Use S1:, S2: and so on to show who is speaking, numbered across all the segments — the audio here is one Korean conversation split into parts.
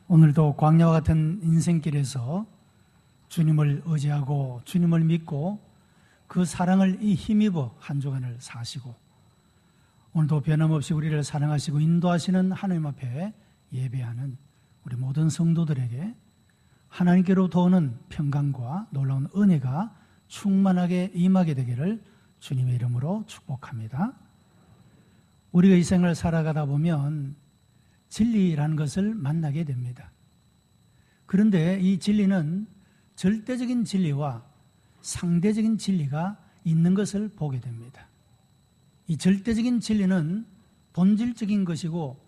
S1: 오늘도 광야와 같은 인생길에서 주님을 의지하고 주님을 믿고 그 사랑을 힘입어 한 주간을 사시고 오늘도 변함없이 우리를 사랑하시고 인도하시는 하나님 앞에 예배하는 우리 모든 성도들에게 하나님께로부터 오는 평강과 놀라운 은혜가 충만하게 임하게 되기를 주님의 이름으로 축복합니다. 우리가 이 생을 살아가다 보면 진리라는 것을 만나게 됩니다. 그런데 이 진리는 절대적인 진리와 상대적인 진리가 있는 것을 보게 됩니다. 이 절대적인 진리는 본질적인 것이고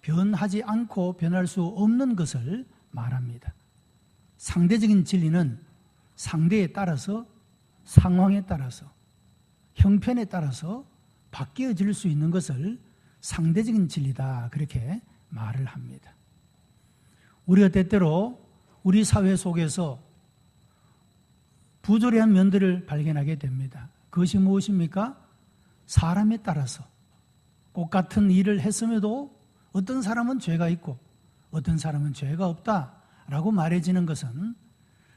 S1: 변하지 않고 변할 수 없는 것을 말합니다. 상대적인 진리는 상대에 따라서, 상황에 따라서, 형편에 따라서 바뀌어질 수 있는 것을 상대적인 진리다, 그렇게 말을 합니다. 우리가 때때로 우리 사회 속에서 부조리한 면들을 발견하게 됩니다. 그것이 무엇입니까? 사람에 따라서 똑같은 일을 했음에도 어떤 사람은 죄가 있고 어떤 사람은 죄가 없다라고 말해지는 것은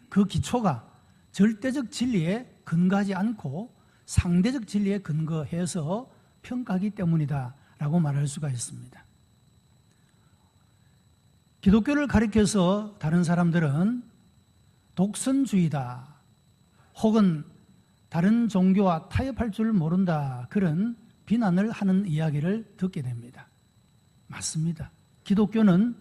S1: 그 기초가 절대적 진리에 근거하지 않고 상대적 진리에 근거해서 평가하기 때문이다라고 말할 수가 있습니다. 기독교를 가리켜서 다른 사람들은 독선주의다 혹은 다른 종교와 타협할 줄 모른다, 그런 비난을 하는 이야기를 듣게 됩니다. 맞습니다. 기독교는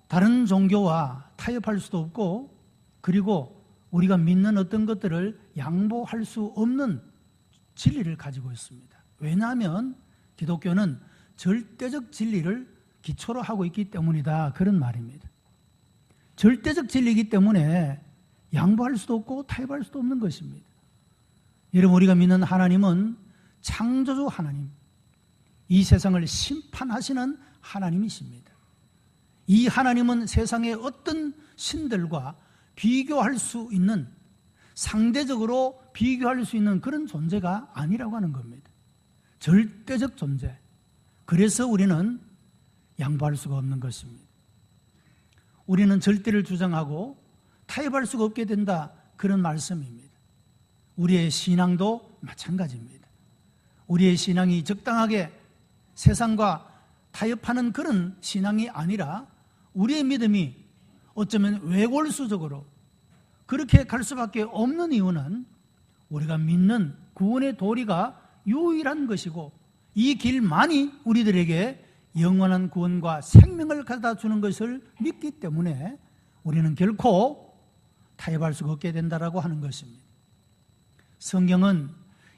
S1: 다른 종교와 타협할 수도 없고 그리고 우리가 믿는 어떤 것들을 양보할 수 없는 진리를 가지고 있습니다. 왜냐하면 기독교는 절대적 진리를 기초로 하고 있기 때문이다, 그런 말입니다. 절대적 진리이기 때문에 양보할 수도 없고 타협할 수도 없는 것입니다. 여러분, 우리가 믿는 하나님은 창조주 하나님, 이 세상을 심판하시는 하나님이십니다. 이 하나님은 세상의 어떤 신들과 비교할 수 있는, 상대적으로 비교할 수 있는 그런 존재가 아니라고 하는 겁니다. 절대적 존재. 그래서 우리는 양보할 수가 없는 것입니다. 우리는 절대를 주장하고 타협할 수가 없게 된다, 그런 말씀입니다. 우리의 신앙도 마찬가지입니다. 우리의 신앙이 적당하게 세상과 타협하는 그런 신앙이 아니라 우리의 믿음이 어쩌면 외골수적으로 그렇게 갈 수밖에 없는 이유는 우리가 믿는 구원의 도리가 유일한 것이고 이 길만이 우리들에게 영원한 구원과 생명을 가져다 주는 것을 믿기 때문에 우리는 결코 타협할 수가 없게 된다라고 하는 것입니다. 성경은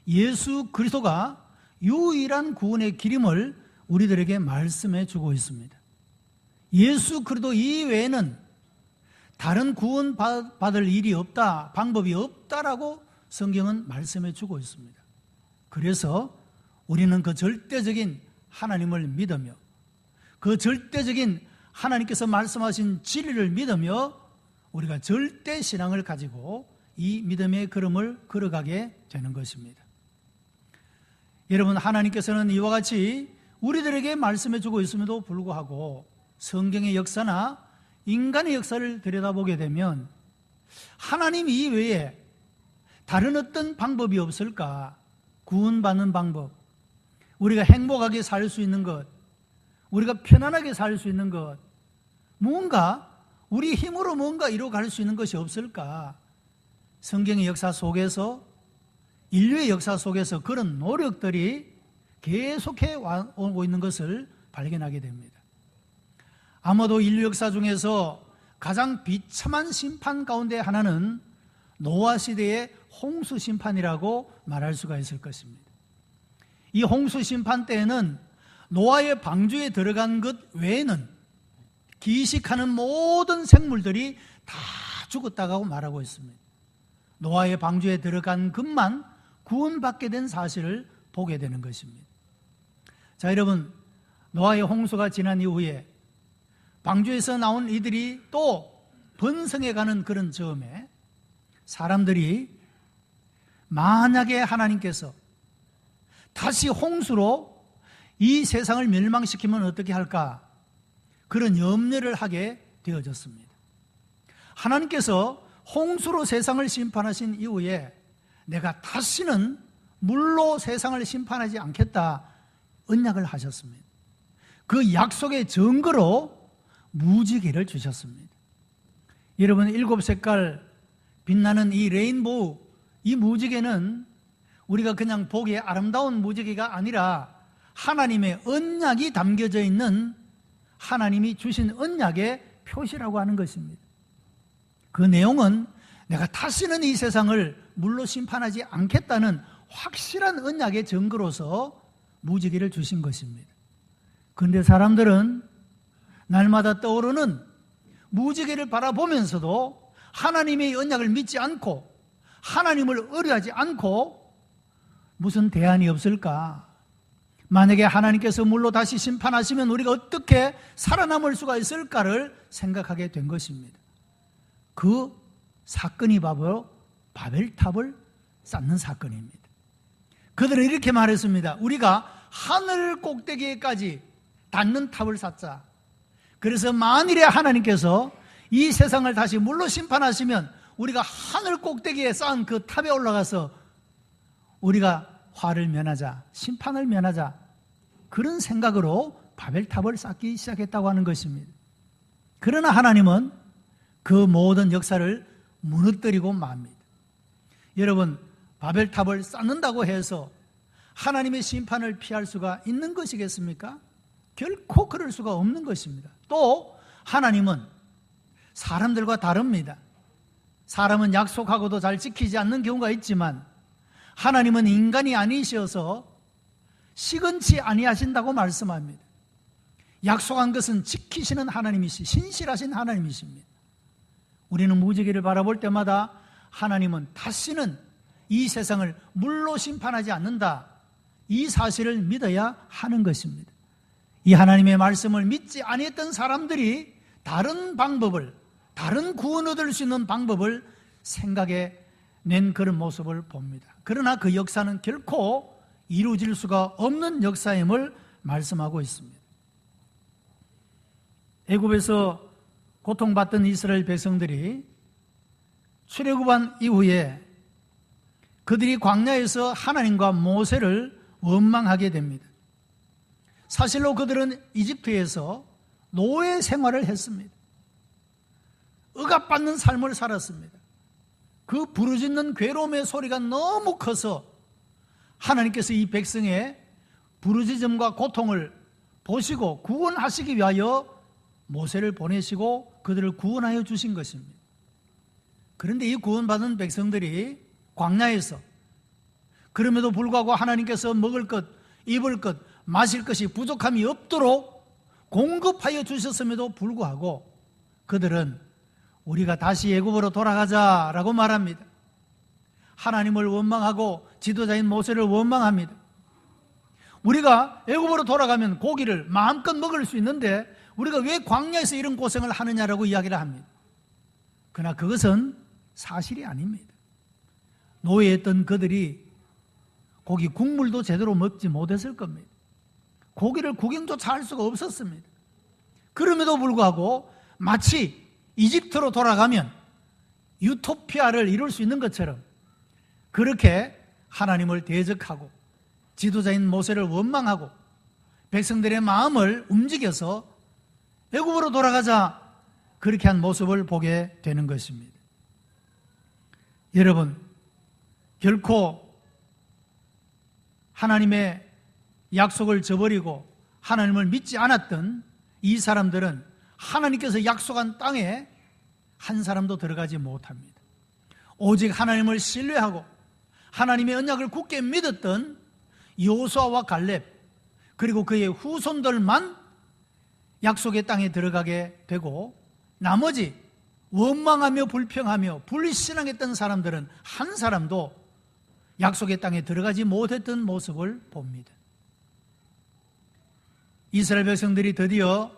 S1: 예수 그리스도가 유일한 구원의 길임을 우리들에게 말씀해 주고 있습니다. 예수 그리스도 이외에는 다른 구원 받을 일이 없다, 방법이 없다라고 성경은 말씀해 주고 있습니다. 그래서 우리는 그 절대적인 하나님을 믿으며 그 절대적인 하나님께서 말씀하신 진리를 믿으며 우리가 절대 신앙을 가지고 이 믿음의 걸음을 걸어가게 되는 것입니다. 여러분, 하나님께서는 이와 같이 우리들에게 말씀해 주고 있음에도 불구하고 성경의 역사나 인간의 역사를 들여다보게 되면 하나님 이외에 다른 어떤 방법이 없을까? 구원받는 방법, 우리가 행복하게 살 수 있는 것, 우리가 편안하게 살 수 있는 것, 뭔가 우리 힘으로 뭔가 이루어갈 수 있는 것이 없을까? 성경의 역사 속에서, 인류의 역사 속에서 그런 노력들이 계속해 오고 있는 것을 발견하게 됩니다. 아마도 인류 역사 중에서 가장 비참한 심판 가운데 하나는 노아 시대의 홍수 심판이라고 말할 수가 있을 것입니다. 이 홍수 심판 때에는 노아의 방주에 들어간 것 외에는 기식하는 모든 생물들이 다 죽었다고 말하고 있습니다. 노아의 방주에 들어간 것만 구원받게 된 사실을 보게 되는 것입니다. 자, 여러분, 노아의 홍수가 지난 이후에 방주에서 나온 이들이 또 번성해가는 그런 즈음에 사람들이 만약에 하나님께서 다시 홍수로 이 세상을 멸망시키면 어떻게 할까? 그런 염려를 하게 되어졌습니다. 하나님께서 홍수로 세상을 심판하신 이후에 내가 다시는 물로 세상을 심판하지 않겠다 언약을 하셨습니다. 그 약속의 증거로 무지개를 주셨습니다. 여러분, 7색깔 빛나는 이 레인보우, 이 무지개는 우리가 그냥 보기에 아름다운 무지개가 아니라 하나님의 언약이 담겨져 있는 하나님이 주신 언약의 표시라고 하는 것입니다. 그 내용은 내가 다시는 이 세상을 물로 심판하지 않겠다는 확실한 언약의 증거로서 무지개를 주신 것입니다. 그런데 사람들은 날마다 떠오르는 무지개를 바라보면서도 하나님의 언약을 믿지 않고 하나님을 의뢰하지 않고 무슨 대안이 없을까? 만약에 하나님께서 물로 다시 심판하시면 우리가 어떻게 살아남을 수가 있을까를 생각하게 된 것입니다. 그 사건이 바로 바벨탑을 쌓는 사건입니다. 그들은 이렇게 말했습니다. 우리가 하늘 꼭대기에까지 닿는 탑을 쌓자. 그래서 만일에 하나님께서 이 세상을 다시 물로 심판하시면 우리가 하늘 꼭대기에 쌓은 그 탑에 올라가서 우리가 화를 면하자, 심판을 면하자, 그런 생각으로 바벨탑을 쌓기 시작했다고 하는 것입니다. 그러나 하나님은 그 모든 역사를 무너뜨리고 맙니다. 여러분, 바벨탑을 쌓는다고 해서 하나님의 심판을 피할 수가 있는 것이겠습니까? 결코 그럴 수가 없는 것입니다. 또 하나님은 사람들과 다릅니다. 사람은 약속하고도 잘 지키지 않는 경우가 있지만 하나님은 인간이 아니셔서 시건치 아니하신다고 말씀합니다. 약속한 것은 지키시는 하나님이시, 신실하신 하나님이십니다. 우리는 무지개를 바라볼 때마다 하나님은 다시는 이 세상을 물로 심판하지 않는다, 이 사실을 믿어야 하는 것입니다. 이 하나님의 말씀을 믿지 아니했던 사람들이 다른 방법을, 다른 구원 얻을 수 있는 방법을 생각해 낸 그런 모습을 봅니다. 그러나 그 역사는 결코 이루어질 수가 없는 역사임을 말씀하고 있습니다. 애굽에서 고통받던 이스라엘 백성들이 출애굽한 이후에 그들이 광야에서 하나님과 모세를 원망하게 됩니다. 사실로 그들은 이집트에서 노예 생활을 했습니다. 억압받는 삶을 살았습니다. 그 부르짖는 괴로움의 소리가 너무 커서 하나님께서 이 백성의 부르짖음과 고통을 보시고 구원하시기 위하여 모세를 보내시고 그들을 구원하여 주신 것입니다. 그런데 이 구원받은 백성들이 광야에서 그럼에도 불구하고 하나님께서 먹을 것, 입을 것, 마실 것이 부족함이 없도록 공급하여 주셨음에도 불구하고 그들은 우리가 다시 애굽으로 돌아가자라고 말합니다. 하나님을 원망하고 지도자인 모세를 원망합니다. 우리가 애굽으로 돌아가면 고기를 마음껏 먹을 수 있는데 우리가 왜 광야에서 이런 고생을 하느냐라고 이야기를 합니다. 그러나 그것은 사실이 아닙니다. 노예했던 그들이 고기 국물도 제대로 먹지 못했을 겁니다. 고기를 구경조차 할 수가 없었습니다. 그럼에도 불구하고 마치 이집트로 돌아가면 유토피아를 이룰 수 있는 것처럼 그렇게 하나님을 대적하고 지도자인 모세를 원망하고 백성들의 마음을 움직여서 애굽으로 돌아가자, 그렇게 한 모습을 보게 되는 것입니다. 여러분, 결코 하나님의 약속을 저버리고 하나님을 믿지 않았던 이 사람들은 하나님께서 약속한 땅에 한 사람도 들어가지 못합니다. 오직 하나님을 신뢰하고 하나님의 언약을 굳게 믿었던 여호수아와 갈렙, 그리고 그의 후손들만 약속의 땅에 들어가게 되고 나머지 원망하며 불평하며 불신앙했던 사람들은 한 사람도 약속의 땅에 들어가지 못했던 모습을 봅니다. 이스라엘 백성들이 드디어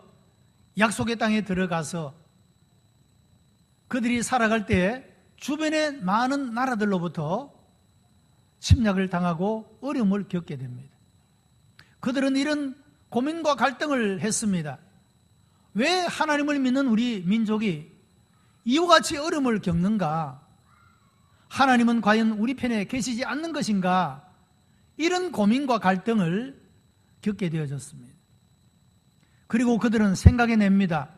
S1: 약속의 땅에 들어가서 그들이 살아갈 때 주변의 많은 나라들로부터 침략을 당하고 어려움을 겪게 됩니다. 그들은 이런 고민과 갈등을 했습니다. 왜 하나님을 믿는 우리 민족이 이와 같이 어려움을 겪는가? 하나님은 과연 우리 편에 계시지 않는 것인가? 이런 고민과 갈등을 겪게 되어졌습니다. 그리고 그들은 생각해냅니다.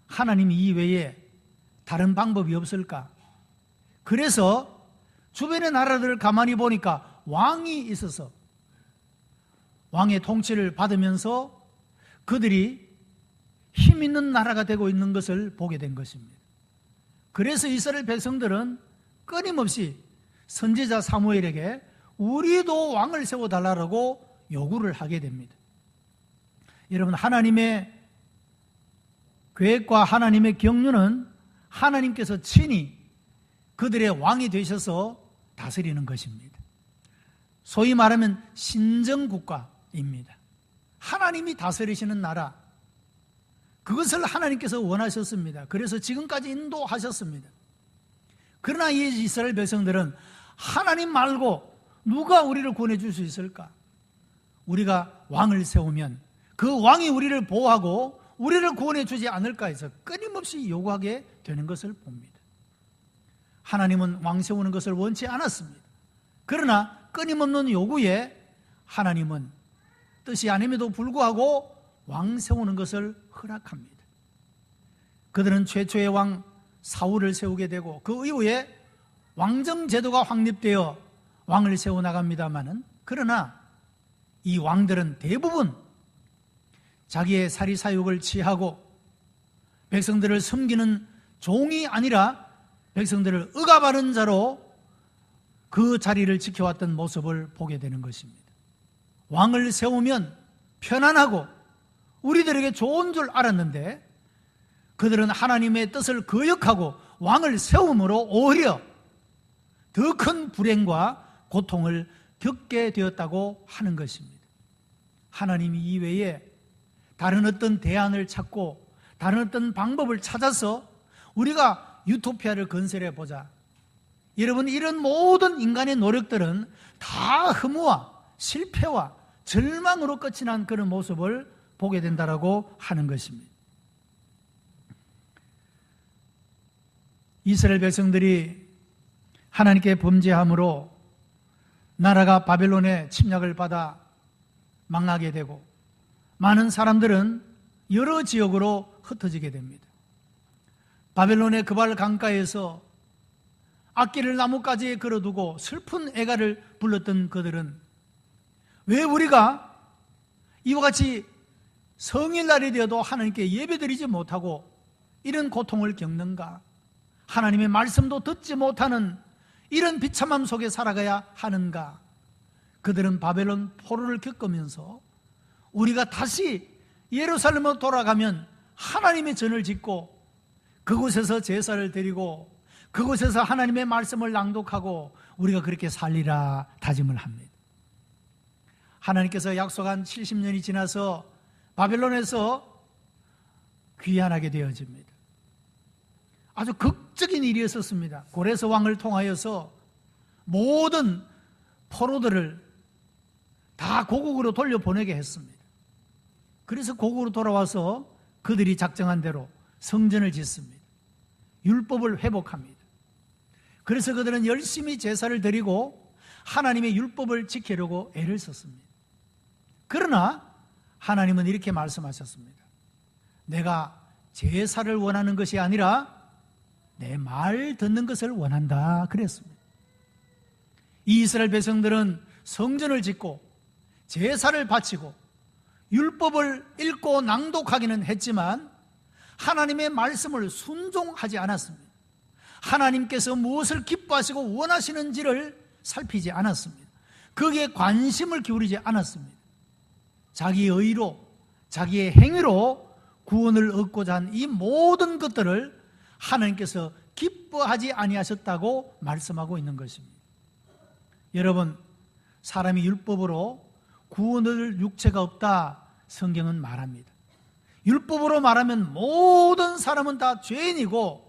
S1: 하나님 이외에 다른 방법이 없을까? 그래서 주변의 나라들을 가만히 보니까 왕이 있어서 왕의 통치를 받으면서 그들이 힘 있는 나라가 되고 있는 것을 보게 된 것입니다. 그래서 이스라엘 백성들은 끊임없이 선지자 사무엘에게 우리도 왕을 세워달라고 요구를 하게 됩니다. 여러분, 하나님의 계획과 하나님의 경륜은 하나님께서 친히 그들의 왕이 되셔서 다스리는 것입니다. 소위 말하면 신정국가입니다. 하나님이 다스리시는 나라, 그것을 하나님께서 원하셨습니다. 그래서 지금까지 인도하셨습니다. 그러나 이 이스라엘 백성들은 하나님 말고 누가 우리를 구원해 줄 수 있을까? 우리가 왕을 세우면 그 왕이 우리를 보호하고 우리를 구원해 주지 않을까 해서 끊임없이 요구하게 되는 것을 봅니다. 하나님은 왕 세우는 것을 원치 않았습니다. 그러나 끊임없는 요구에 하나님은 뜻이 아님에도 불구하고 왕 세우는 것을 허락합니다. 그들은 최초의 왕 사울을 세우게 되고 그 이후에 왕정 제도가 확립되어 왕을 세워나갑니다마는, 그러나 이 왕들은 대부분 자기의 사리사욕을 취하고 백성들을 섬기는 종이 아니라 백성들을 억압하는 자로 그 자리를 지켜왔던 모습을 보게 되는 것입니다. 왕을 세우면 편안하고 우리들에게 좋은 줄 알았는데 그들은 하나님의 뜻을 거역하고 왕을 세움으로 오히려 더 큰 불행과 고통을 겪게 되었다고 하는 것입니다. 하나님 이외에 다른 어떤 대안을 찾고 다른 어떤 방법을 찾아서 우리가 유토피아를 건설해 보자. 여러분, 이런 모든 인간의 노력들은 다 허무와 실패와 절망으로 끝이 난 그런 모습을 보게 된다라고 하는 것입니다. 이스라엘 백성들이 하나님께 범죄함으로 나라가 바벨론의 침략을 받아 망하게 되고 많은 사람들은 여러 지역으로 흩어지게 됩니다. 바벨론의 그발 강가에서 악기를 나뭇가지에 걸어두고 슬픈 애가를 불렀던 그들은 왜 우리가 이와 같이 성일날이 되어도 하나님께 예배드리지 못하고 이런 고통을 겪는가? 하나님의 말씀도 듣지 못하는 이런 비참함 속에 살아가야 하는가? 그들은 바벨론 포로를 겪으면서 우리가 다시 예루살렘으로 돌아가면 하나님의 전을 짓고 그곳에서 제사를 드리고 그곳에서 하나님의 말씀을 낭독하고 우리가 그렇게 살리라 다짐을 합니다. 하나님께서 약속한 70년이 지나서 바벨론에서 귀환하게 되어집니다. 아주 극적인 일이었었습니다. 고레스 왕을 통하여서 모든 포로들을 다 고국으로 돌려보내게 했습니다. 그래서 고국으로 돌아와서 그들이 작정한 대로 성전을 짓습니다. 율법을 회복합니다. 그래서 그들은 열심히 제사를 드리고 하나님의 율법을 지키려고 애를 썼습니다. 그러나 하나님은 이렇게 말씀하셨습니다. 내가 제사를 원하는 것이 아니라 내 말 듣는 것을 원한다 그랬습니다. 이 이스라엘 백성들은 성전을 짓고 제사를 바치고 율법을 읽고 낭독하기는 했지만 하나님의 말씀을 순종하지 않았습니다. 하나님께서 무엇을 기뻐하시고 원하시는지를 살피지 않았습니다. 거기에 관심을 기울이지 않았습니다. 자기의 의로, 자기의 행위로 구원을 얻고자 한 이 모든 것들을 하나님께서 기뻐하지 아니하셨다고 말씀하고 있는 것입니다. 여러분, 사람이 율법으로 구원을 육체가 없다 성경은 말합니다. 율법으로 말하면 모든 사람은 다 죄인이고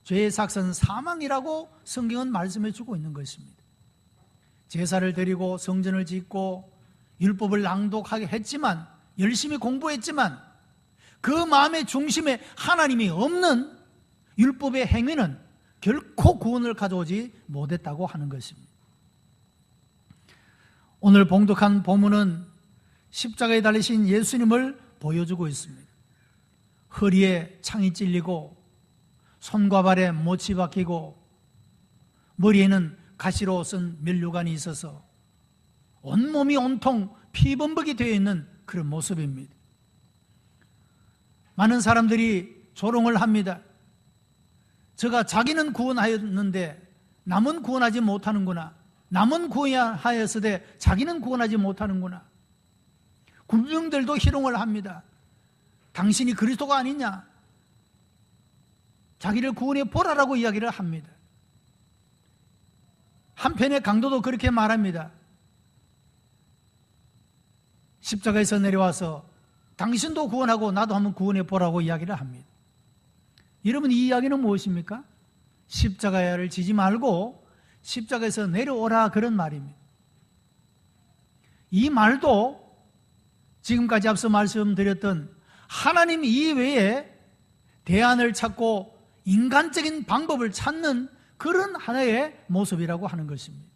S1: 죄의 삭은 사망이라고 성경은 말씀해 주고 있는 것입니다. 제사를 드리고 성전을 짓고 율법을 낭독하게 했지만 열심히 공부했지만 그 마음의 중심에 하나님이 없는 율법의 행위는 결코 구원을 가져오지 못했다고 하는 것입니다. 오늘 봉독한 본문은 십자가에 달리신 예수님을 보여주고 있습니다. 허리에 창이 찔리고 손과 발에 못이 박히고 머리에는 가시로 쓴 면류관이 있어서 온몸이 온통 피범벅이 되어 있는 그런 모습입니다. 많은 사람들이 조롱을 합니다. 저가 자기는 구원하였는데 남은 구원하지 못하는구나. 남은 구원하였으되 자기는 구원하지 못하는구나. 군중들도 희롱을 합니다. 당신이 그리스도가 아니냐? 자기를 구원해 보라라고 이야기를 합니다. 한편의 강도도 그렇게 말합니다. 십자가에서 내려와서 당신도 구원하고 나도 한번 구원해 보라고 이야기를 합니다. 여러분, 이 이야기는 무엇입니까? 십자가를 지지 말고 십자가에서 내려오라, 그런 말입니다. 이 말도 지금까지 앞서 말씀드렸던 하나님 이외에 대안을 찾고 인간적인 방법을 찾는 그런 하나의 모습이라고 하는 것입니다.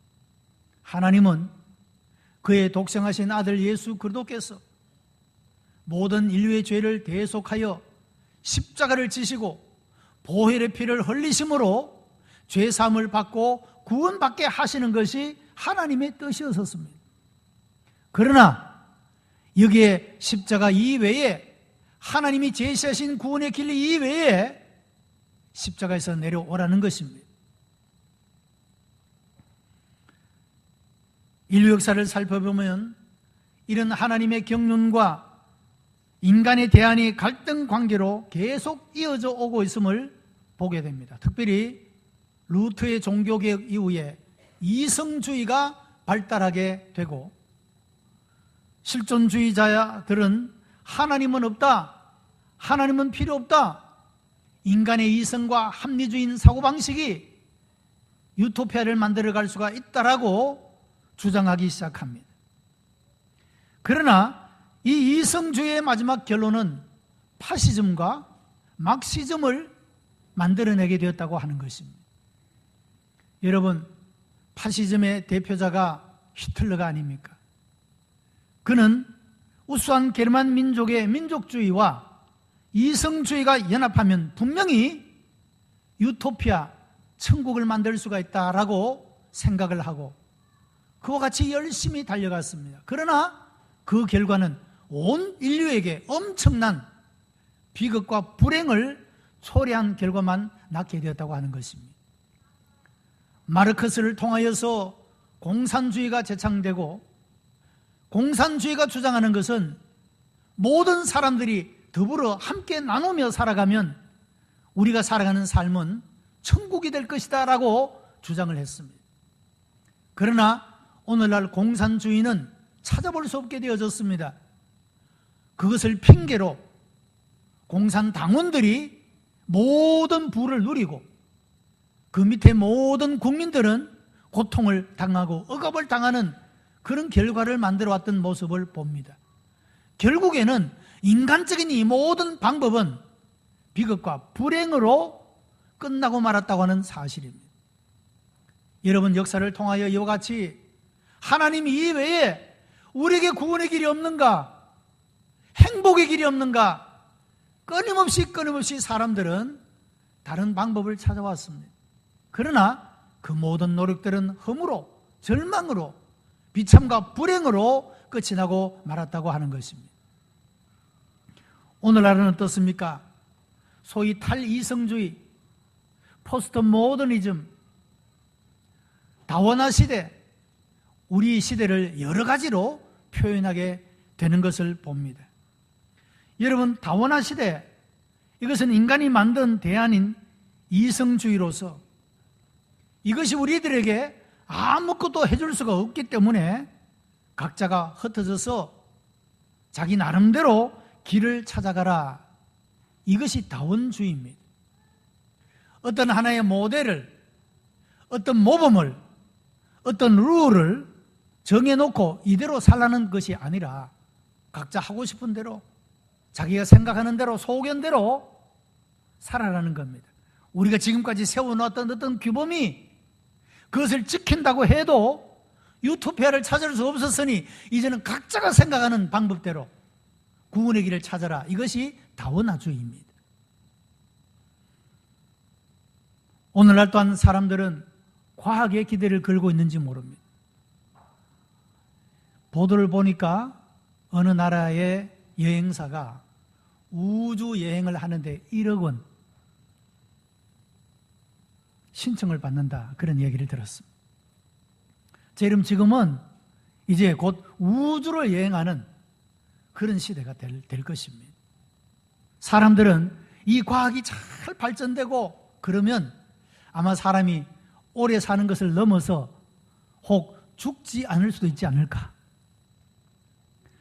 S1: 하나님은 그의 독생하신 아들 예수 그리스도께서 모든 인류의 죄를 대속하여 십자가를 지시고 보혈의 피를 흘리심으로 죄사함을 받고 구원받게 하시는 것이 하나님의 뜻이었습니다. 그러나 여기에 십자가 이외에 하나님이 제시하신 구원의 길 이외에 십자가에서 내려오라는 것입니다. 인류 역사를 살펴보면 이런 하나님의 경륜과 인간의 대안이 갈등 관계로 계속 이어져 오고 있음을 보게 됩니다. 특별히 루터의 종교개혁 이후에 이성주의가 발달하게 되고 실존주의자들은 하나님은 없다, 하나님은 필요 없다, 인간의 이성과 합리주의인 사고방식이 유토피아를 만들어갈 수가 있다라고 주장하기 시작합니다. 그러나 이 이성주의의 마지막 결론은 파시즘과 막시즘을 만들어내게 되었다고 하는 것입니다. 여러분, 파시즘의 대표자가 히틀러가 아닙니까? 그는 우수한 게르만 민족의 민족주의와 이성주의가 연합하면 분명히 유토피아, 천국을 만들 수가 있다라고 생각을 하고 그와 같이 열심히 달려갔습니다. 그러나 그 결과는 온 인류에게 엄청난 비극과 불행을 초래한 결과만 낳게 되었다고 하는 것입니다. 마르크스를 통하여서 공산주의가 제창되고 공산주의가 주장하는 것은 모든 사람들이 더불어 함께 나누며 살아가면 우리가 살아가는 삶은 천국이 될 것이다 라고 주장을 했습니다. 그러나 오늘날 공산주의는 찾아볼 수 없게 되어졌습니다. 그것을 핑계로 공산당원들이 모든 부를 누리고 그 밑에 모든 국민들은 고통을 당하고 억압을 당하는 그런 결과를 만들어왔던 모습을 봅니다. 결국에는 인간적인 이 모든 방법은 비극과 불행으로 끝나고 말았다고 하는 사실입니다. 여러분, 역사를 통하여 이와 같이 하나님 이외에 우리에게 구원의 길이 없는가? 행복의 길이 없는가? 끊임없이 사람들은 다른 방법을 찾아왔습니다. 그러나 그 모든 노력들은 흠으로, 절망으로, 비참과 불행으로 끝이 나고 말았다고 하는 것입니다. 오늘날은 어떻습니까? 소위 탈이성주의, 포스트 모더니즘, 다원화 시대, 우리 시대를 여러 가지로 표현하게 되는 것을 봅니다. 여러분, 다원화 시대, 이것은 인간이 만든 대안인 이성주의로서 이것이 우리들에게 아무것도 해줄 수가 없기 때문에 각자가 흩어져서 자기 나름대로 길을 찾아가라. 이것이 다원주의입니다. 어떤 하나의 모델을, 어떤 모범을, 어떤 룰을 정해놓고 이대로 살라는 것이 아니라 각자 하고 싶은 대로 자기가 생각하는 대로 소견대로 살아가는 겁니다. 우리가 지금까지 세워놓았던 어떤 규범이 그것을 지킨다고 해도 유토피아를 찾을 수 없었으니 이제는 각자가 생각하는 방법대로 구원의 길을 찾아라. 이것이 다원화주의입니다. 오늘날 또한 사람들은 과학에 기대를 걸고 있는지 모릅니다. 보도를 보니까 어느 나라의 여행사가 우주 여행을 하는데 1억 원 신청을 받는다, 그런 얘기를 들었습니다. 제 이름 지금은 이제 곧 우주를 여행하는 그런 시대가 될 것입니다. 사람들은 이 과학이 잘 발전되고 그러면 아마 사람이 오래 사는 것을 넘어서 혹 죽지 않을 수도 있지 않을까.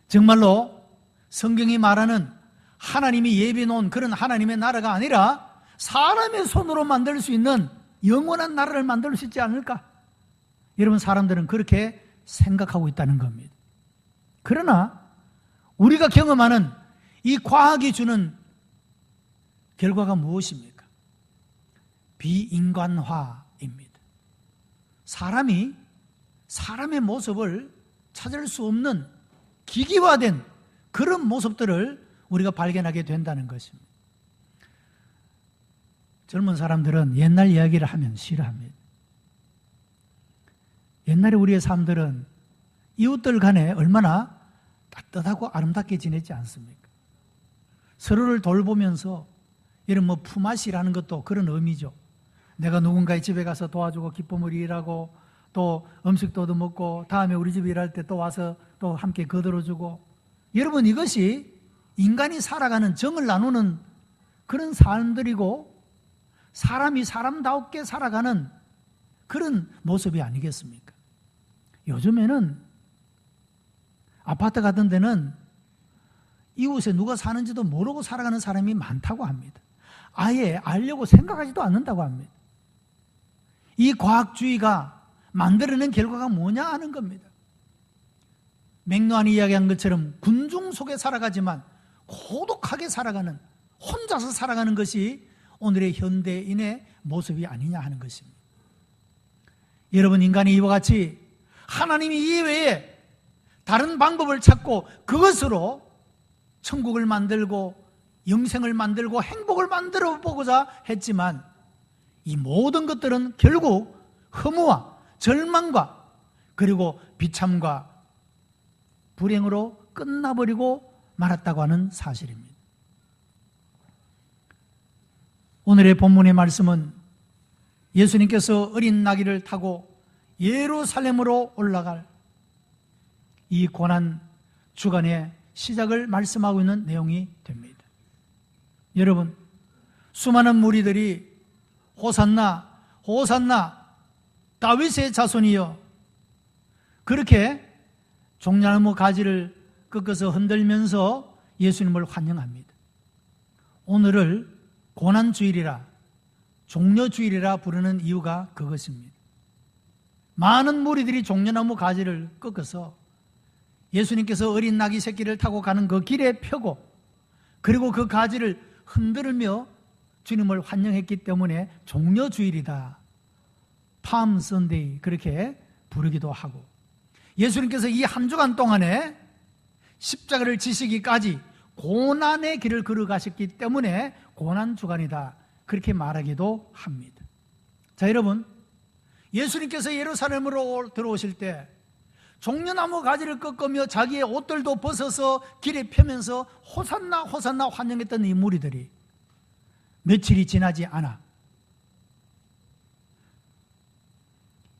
S1: 정말로 성경이 말하는 하나님이 예비해 놓은 그런 하나님의 나라가 아니라 사람의 손으로 만들 수 있는 영원한 나라를 만들 수 있지 않을까. 여러분, 사람들은 그렇게 생각하고 있다는 겁니다. 그러나 우리가 경험하는 이 과학이 주는 결과가 무엇입니까? 비인간화입니다. 사람이 사람의 모습을 찾을 수 없는 기기화된 그런 모습들을 우리가 발견하게 된다는 것입니다. 젊은 사람들은 옛날 이야기를 하면 싫어합니다. 옛날에 우리의 삶들은 이웃들 간에 얼마나 따뜻하고 아름답게 지냈지 않습니까? 서로를 돌보면서 이런 품앗이라는 것도 그런 의미죠. 내가 누군가의 집에 가서 도와주고 기쁨을 일하고 또 음식도 얻어먹고 다음에 우리 집에 일할 때 또 와서 또 함께 거들어주고, 여러분, 이것이 인간이 살아가는 정을 나누는 그런 삶들이고 사람이 사람다웠게 살아가는 그런 모습이 아니겠습니까? 요즘에는 아파트 같은 데는 이웃에 누가 사는지도 모르고 살아가는 사람이 많다고 합니다. 아예 알려고 생각하지도 않는다고 합니다. 이 과학주의가 만들어낸 결과가 뭐냐 하는 겁니다. 맥루안이 이야기한 것처럼 군중 속에 살아가지만 고독하게 살아가는, 혼자서 살아가는 것이 오늘의 현대인의 모습이 아니냐 하는 것입니다. 여러분, 인간이 이와 같이 하나님이 이외에 다른 방법을 찾고 그것으로 천국을 만들고 영생을 만들고 행복을 만들어 보고자 했지만 이 모든 것들은 결국 허무와 절망과 그리고 비참과 불행으로 끝나버리고 말았다고 하는 사실입니다. 오늘의 본문의 말씀은 예수님께서 어린 나귀를 타고 예루살렘으로 올라갈 이 고난 주간의 시작을 말씀하고 있는 내용이 됩니다. 여러분, 수많은 무리들이 호산나 호산나 다윗의 자손이여 그렇게 종려나무 가지를 꺾어서 흔들면서 예수님을 환영합니다. 오늘을 고난주일이라 종려주일이라 부르는 이유가 그것입니다. 많은 무리들이 종려나무 가지를 꺾어서 예수님께서 어린 나귀 새끼를 타고 가는 그 길에 펴고 그리고 그 가지를 흔들며 주님을 환영했기 때문에 종려주일이다, 팜 선데이 그렇게 부르기도 하고, 예수님께서 이 한 주간 동안에 십자가를 지시기까지 고난의 길을 걸어가셨기 때문에 고난주간이다 그렇게 말하기도 합니다. 자, 여러분, 예수님께서 예루살렘으로 들어오실 때 종려나무 가지를 꺾으며 자기의 옷들도 벗어서 길에 펴면서 호산나 호산나 환영했던 이 무리들이 며칠이 지나지 않아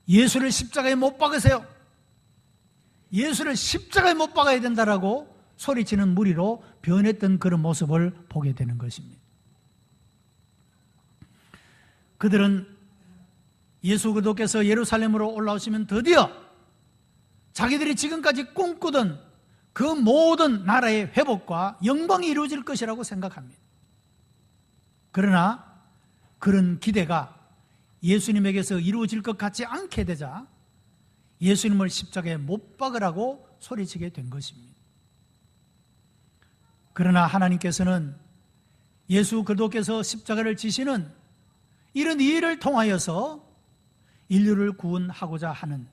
S1: 예수를 십자가에 못 박으세요, 예수를 십자가에 못 박아야 된다라고 소리치는 무리로 변했던 그런 모습을 보게 되는 것입니다. 그들은 예수 그리스도께서 예루살렘으로 올라오시면 드디어 자기들이 지금까지 꿈꾸던 그 모든 나라의 회복과 영광이 이루어질 것이라고 생각합니다. 그러나 그런 기대가 예수님에게서 이루어질 것 같지 않게 되자 예수님을 십자가에 못 박으라고 소리치게 된 것입니다. 그러나 하나님께서는 예수 그리스도께서 십자가를 지시는 이런 일을 통하여서 인류를 구원하고자 하는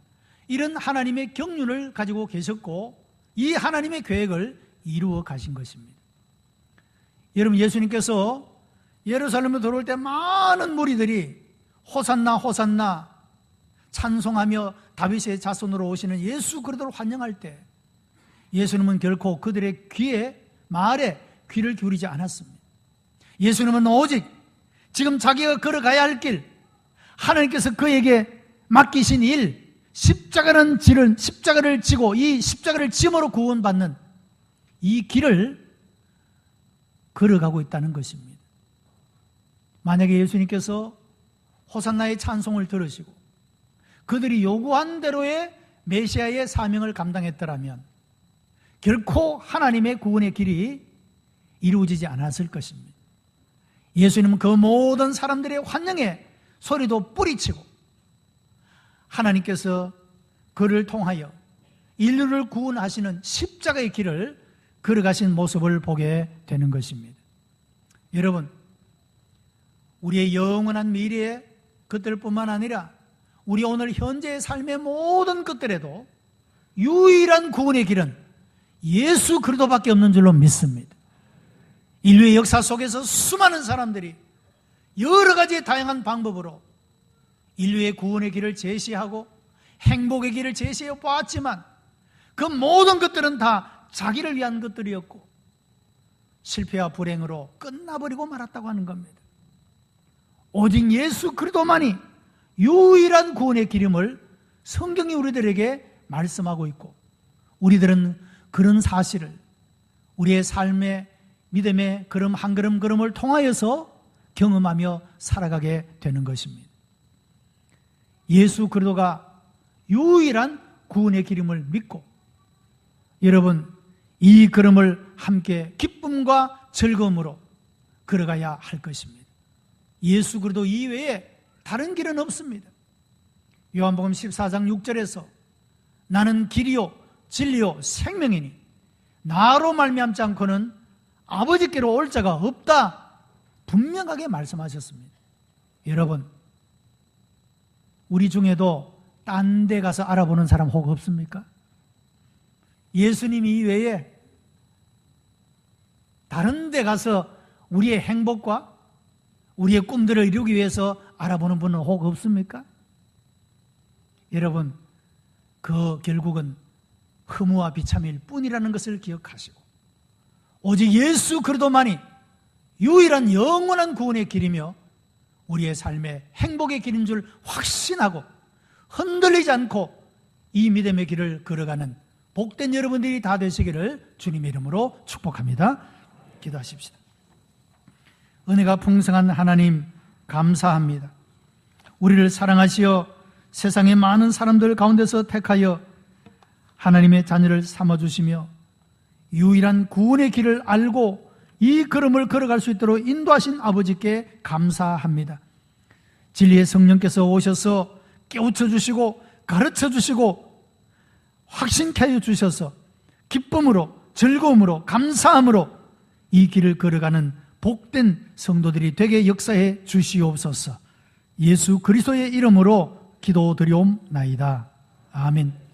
S1: 이런 하나님의 경륜을 가지고 계셨고 이 하나님의 계획을 이루어 가신 것입니다. 여러분, 예수님께서 예루살렘에 들어올 때 많은 무리들이 호산나 호산나 찬송하며 다윗의 자손으로 오시는 예수 그리스도를 환영할 때 예수님은 결코 그들의 말에 귀를 기울이지 않았습니다. 예수님은 오직 지금 자기가 걸어가야 할 길, 하나님께서 그에게 맡기신 일, 십자가를 지고 이 십자가를 짐으로 구원받는 이 길을 걸어가고 있다는 것입니다. 만약에 예수님께서 호산나의 찬송을 들으시고 그들이 요구한 대로의 메시아의 사명을 감당했더라면 결코 하나님의 구원의 길이 이루어지지 않았을 것입니다. 예수님은 그 모든 사람들의 환영에 소리도 뿌리치고 하나님께서 그를 통하여 인류를 구원하시는 십자가의 길을 걸어가신 모습을 보게 되는 것입니다. 여러분, 우리의 영원한 미래의 것들뿐만 아니라 우리 오늘 현재의 삶의 모든 것들에도 유일한 구원의 길은 예수 그리스도밖에 없는 줄로 믿습니다. 인류의 역사 속에서 수많은 사람들이 여러 가지 다양한 방법으로 인류의 구원의 길을 제시하고 행복의 길을 제시해 보았지만 그 모든 것들은 다 자기를 위한 것들이었고 실패와 불행으로 끝나버리고 말았다고 하는 겁니다. 오직 예수 그리스도만이 유일한 구원의 길임을 성경이 우리들에게 말씀하고 있고 우리들은 그런 사실을 우리의 삶의 믿음의 걸음 한 걸음 걸음을 통하여서 경험하며 살아가게 되는 것입니다. 예수 그리스도가 유일한 구원의 길임을 믿고 여러분, 이 걸음을 함께 기쁨과 즐거움으로 걸어가야 할 것입니다. 예수 그리스도 이외에 다른 길은 없습니다. 요한복음 14장 6절에서 나는 길이요 진리요 생명이니 나로 말미암지 않고는 아버지께로 올 자가 없다 분명하게 말씀하셨습니다. 여러분, 우리 중에도 딴 데 가서 알아보는 사람 혹 없습니까? 예수님 이외에 다른 데 가서 우리의 행복과 우리의 꿈들을 이루기 위해서 알아보는 분은 혹 없습니까? 여러분, 그 결국은 허무와 비참일 뿐이라는 것을 기억하시고 오직 예수 그리스도만이 유일한 영원한 구원의 길이며 우리의 삶의 행복의 길인 줄 확신하고 흔들리지 않고 이 믿음의 길을 걸어가는 복된 여러분들이 다 되시기를 주님의 이름으로 축복합니다. 기도하십시다. 은혜가 풍성한 하나님 감사합니다. 우리를 사랑하시어 세상의 많은 사람들 가운데서 택하여 하나님의 자녀를 삼아주시며 유일한 구원의 길을 알고 이 걸음을 걸어갈 수 있도록 인도하신 아버지께 감사합니다. 진리의 성령께서 오셔서 깨우쳐 주시고 가르쳐 주시고 확신케 하여 주셔서 기쁨으로 즐거움으로 감사함으로 이 길을 걸어가는 복된 성도들이 되게 역사해 주시옵소서. 예수 그리스도의 이름으로 기도드리옵나이다. 아멘.